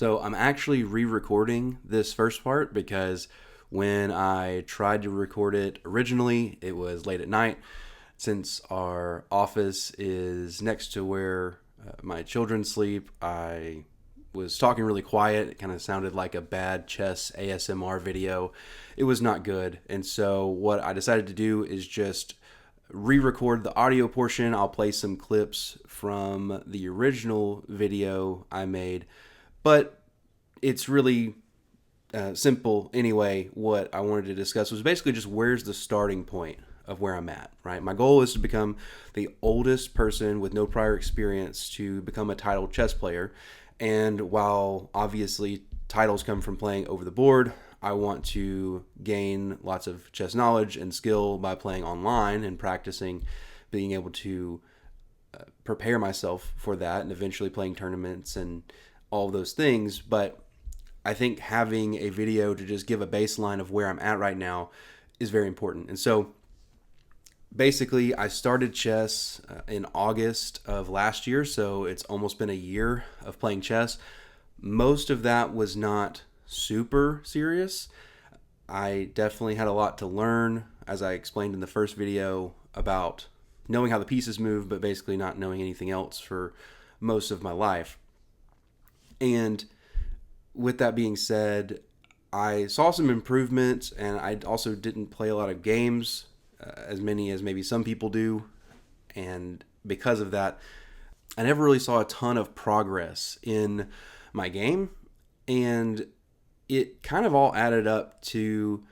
So I'm actually re-recording this first part because when I tried to record it originally, it was late at night. Since our office is next to where my children sleep, I was talking really quiet. It kind of sounded like a bad chess ASMR video. It was not good. And so what I decided to do is just re-record the audio portion. I'll play some clips from the original video I made, but it's really simple anyway. What I wanted to discuss was basically just where's the starting point of where I'm at, right? My goal is to become the oldest person with no prior experience to become a titled chess player. And while obviously titles come from playing over the board, I want to gain lots of chess knowledge and skill by playing online and practicing, being able to prepare myself for that and eventually playing tournaments and all of those things. But I think having a video to just give a baseline of where I'm at right now is very important. And so basically, I started chess in August of last year, so it's almost been a year of playing chess. Most of that was not super serious. I definitely had a lot to learn, as I explained in the first video, about knowing how the pieces move, but basically not knowing anything else for most of my life. And with that being said, I saw some improvements, and I also didn't play a lot of games, as many as maybe some people do. And because of that, I never really saw a ton of progress in my game. And it kind of all added up to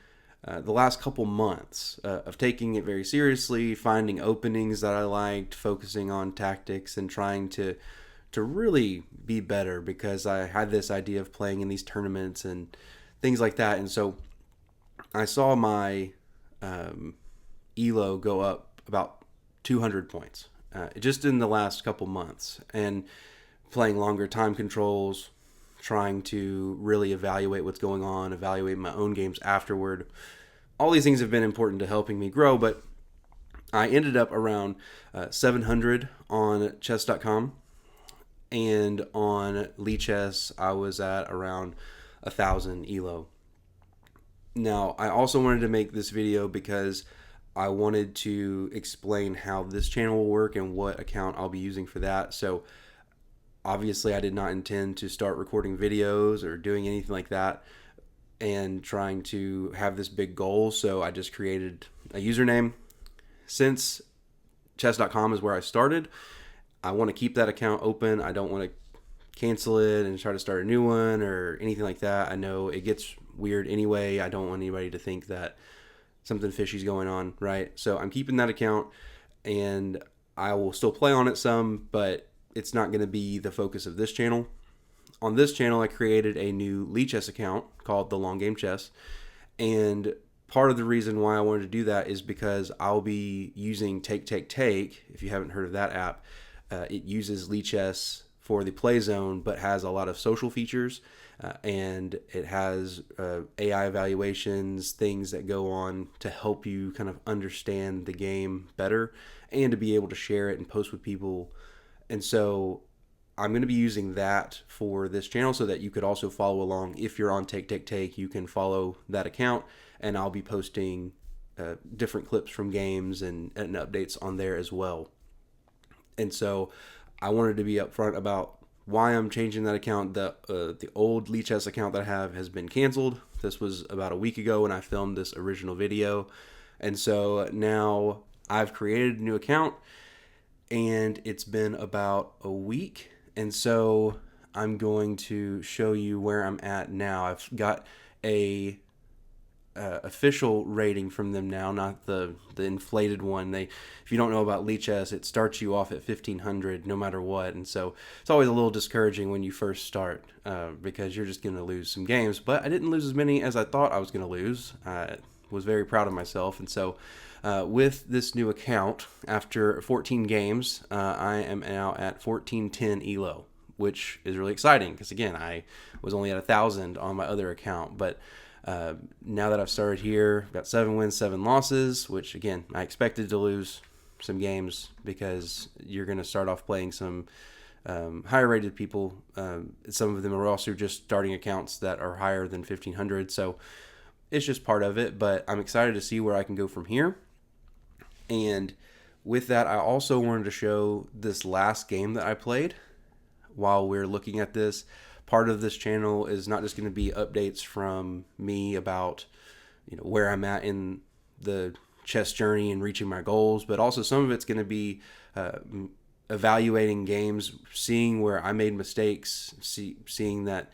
the last couple months of taking it very seriously, finding openings that I liked, focusing on tactics, and trying to really be better, because I had this idea of playing in these tournaments and things like that. And so I saw my ELO go up about 200 points just in the last couple months, and playing longer time controls, trying to really evaluate what's going on, evaluate my own games afterward. All these things have been important to helping me grow, but I ended up around 700 on chess.com, and on Lichess I was at around 1,000 ELO. Now, I also wanted to make this video because I wanted to explain how this channel will work and what account I'll be using for that. So obviously I did not intend to start recording videos or doing anything like that and trying to have this big goal. So I just created a username. Since chess.com is where I started, I want to keep that account open. I don't want to cancel it and try to start a new one or anything like that. I know it gets weird anyway. I don't want anybody to think that something fishy's going on, right? So I'm keeping that account, and I will still play on it some, but it's not going to be the focus of this channel. On this channel, I created a new Lichess account called The Long Game Chess, and part of the reason why I wanted to do that is because I'll be using Take Take Take. If you haven't heard of that app, it uses Lichess for the play zone, but has a lot of social features, and it has AI evaluations, things that go on to help you kind of understand the game better and to be able to share it and post with people. And so I'm going to be using that for this channel so that you could also follow along. If you're on Take Take Take, you can follow that account, and I'll be posting different clips from games and updates on there as well. And so I wanted to be upfront about why I'm changing that account. The old Lichess account that I have has been canceled. This was about a week ago when I filmed this original video. And so now I've created a new account, and it's been about a week. And so I'm going to show you where I'm at now. I've got a official rating from them now, not the inflated one. If you don't know about Lichess, it starts you off at 1,500 no matter what, and so it's always a little discouraging when you first start because you're just going to lose some games. But I didn't lose as many as I thought I was going to lose. I was very proud of myself, and so with this new account, after 14 games, I am now at 1410 ELO, which is really exciting because, again, I was only at 1,000 on my other account, but now that I've started here, I've got 7 wins, 7 losses, which, again, I expected to lose some games because you're going to start off playing some higher rated people. Some of them are also just starting accounts that are higher than 1500. So it's just part of it, but I'm excited to see where I can go from here. And with that, I also wanted to show this last game that I played while we're looking at this. Part of this channel is not just going to be updates from me about, where I'm at in the chess journey and reaching my goals, but also some of it's going to be evaluating games, seeing where I made mistakes, seeing that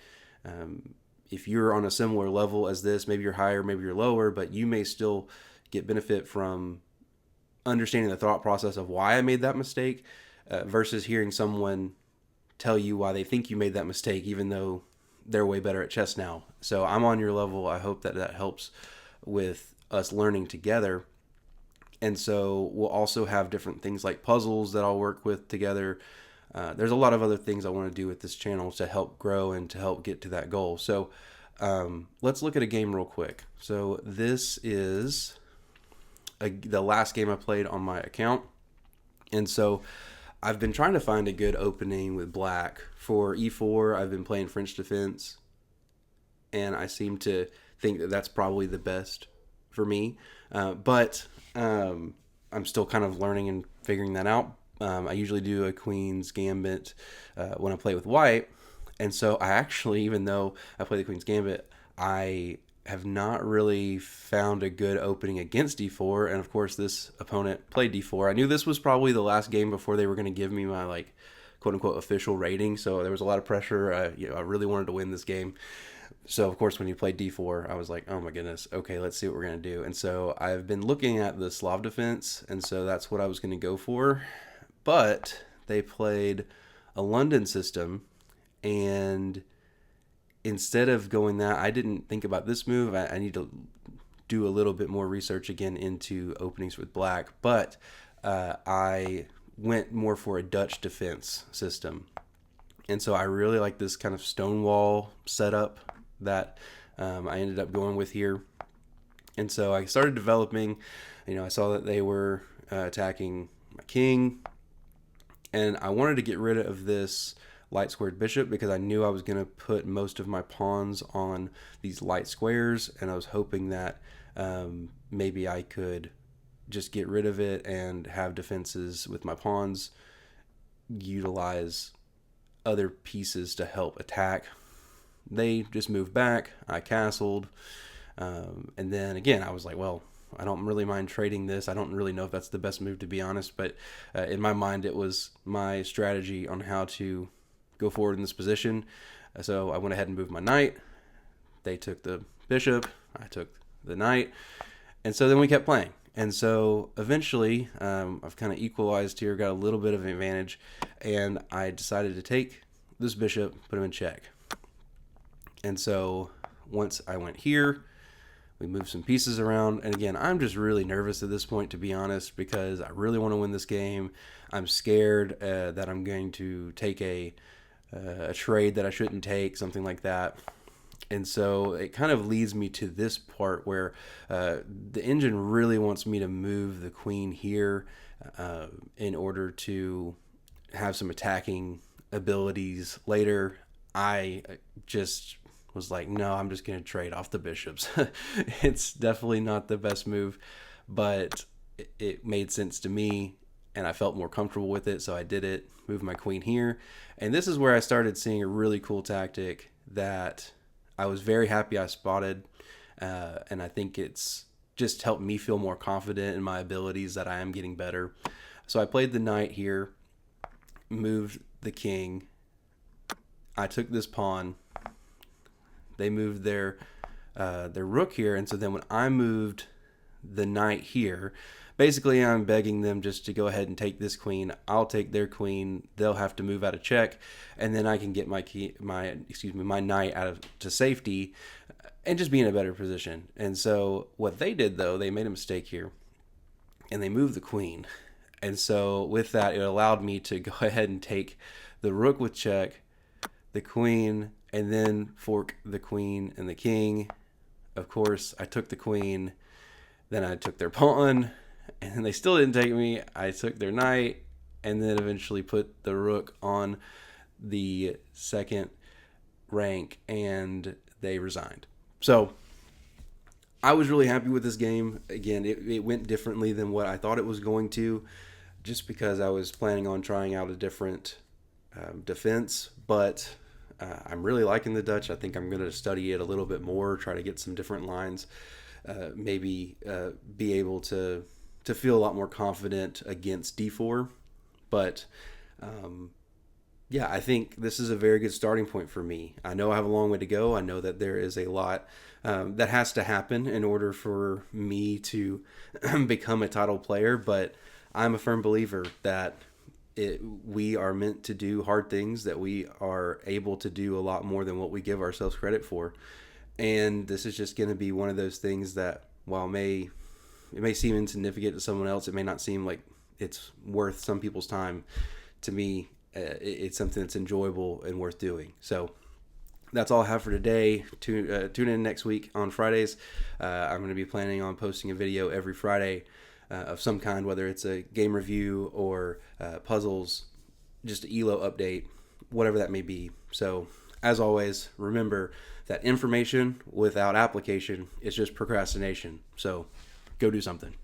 if you're on a similar level as this, maybe you're higher, maybe you're lower, but you may still get benefit from understanding the thought process of why I made that mistake versus hearing someone tell you why they think you made that mistake, even though they're way better at chess now. So I'm on your level. I hope that helps with us learning together. And so we'll also have different things like puzzles that I'll work with together. There's a lot of other things I want to do with this channel to help grow and to help get to that goal. So let's look at a game real quick. So this is the last game I played on my account. And so I've been trying to find a good opening with black. For e4, I've been playing French defense, and I seem to think that that's probably the best for me. But I'm still kind of learning and figuring that out. I usually do a Queen's Gambit when I play with white. And so I actually, even though I play the Queen's Gambit, I have not really found a good opening against d4. And of course, this opponent played d4. I knew this was probably the last game before they were going to give me my quote unquote official rating. So there was a lot of pressure. I really wanted to win this game. So of course, when you played d4, I was like, oh my goodness, okay, let's see what we're going to do. And so I've been looking at the Slav defense, and so that's what I was going to go for. But they played a London system, and instead of going that, I didn't think about this move. I need to do a little bit more research again into openings with black, but I went more for a Dutch defense system. And so I really like this kind of stonewall setup that I ended up going with here. And so I started developing, I saw that they were attacking my king, and I wanted to get rid of this light squared bishop because I knew I was going to put most of my pawns on these light squares, and I was hoping that maybe I could just get rid of it and have defenses with my pawns, utilize other pieces to help attack. They just moved back, I castled, and then again I was like, well, I don't really mind trading this. I don't really know if that's the best move, to be honest, but in my mind it was my strategy on how to go forward in this position. So I went ahead and moved my knight. They took the bishop, I took the knight, and so then we kept playing. And so eventually I've kind of equalized here, got a little bit of an advantage, and I decided to take this bishop, put him in check. And so once I went here, we moved some pieces around. And again, I'm just really nervous at this point, to be honest, because I really want to win this game. I'm scared that I'm going to take a trade that I shouldn't take, something like that. And so it kind of leads me to this part where the engine really wants me to move the queen here in order to have some attacking abilities later. I just was like, no, I'm just going to trade off the bishops. It's definitely not the best move, but it made sense to me, and I felt more comfortable with it, so I did it, moved my queen here. And this is where I started seeing a really cool tactic that I was very happy I spotted, and I think it's just helped me feel more confident in my abilities, that I am getting better. So I played the knight here, moved the king, I took this pawn, they moved their rook here, and so then when I moved the knight here, basically I'm begging them just to go ahead and take this queen. I'll take their queen. They'll have to move out of check, and then I can get my knight out to safety and just be in a better position. And so what they did, though, they made a mistake here, and they moved the queen. And so with that, it allowed me to go ahead and take the rook with check, the queen, and then fork the queen and the king. Of course, I took the queen, then I took their pawn, and they still didn't take me. I took their knight, and then eventually put the rook on the second rank, and they resigned. So I was really happy with this game. Again, it went differently than what I thought it was going to, just because I was planning on trying out a different defense. But I'm really liking the Dutch. I think I'm going to study it a little bit more, try to get some different lines, maybe be able to feel a lot more confident against d4. But yeah, I think this is a very good starting point for me. I know I have a long way to go. I know that there is a lot that has to happen in order for me to become a title player, but I'm a firm believer that we are meant to do hard things, that we are able to do a lot more than what we give ourselves credit for. And this is just going to be one of those things that, while it may seem insignificant to someone else, it may not seem like it's worth some people's time. To me, it's something that's enjoyable and worth doing. So that's all I have for today. Tune in next week on Fridays. I'm going to be planning on posting a video every Friday of some kind, whether it's a game review or puzzles, just an ELO update, whatever that may be. So as always, remember that information without application is just procrastination. So go do something.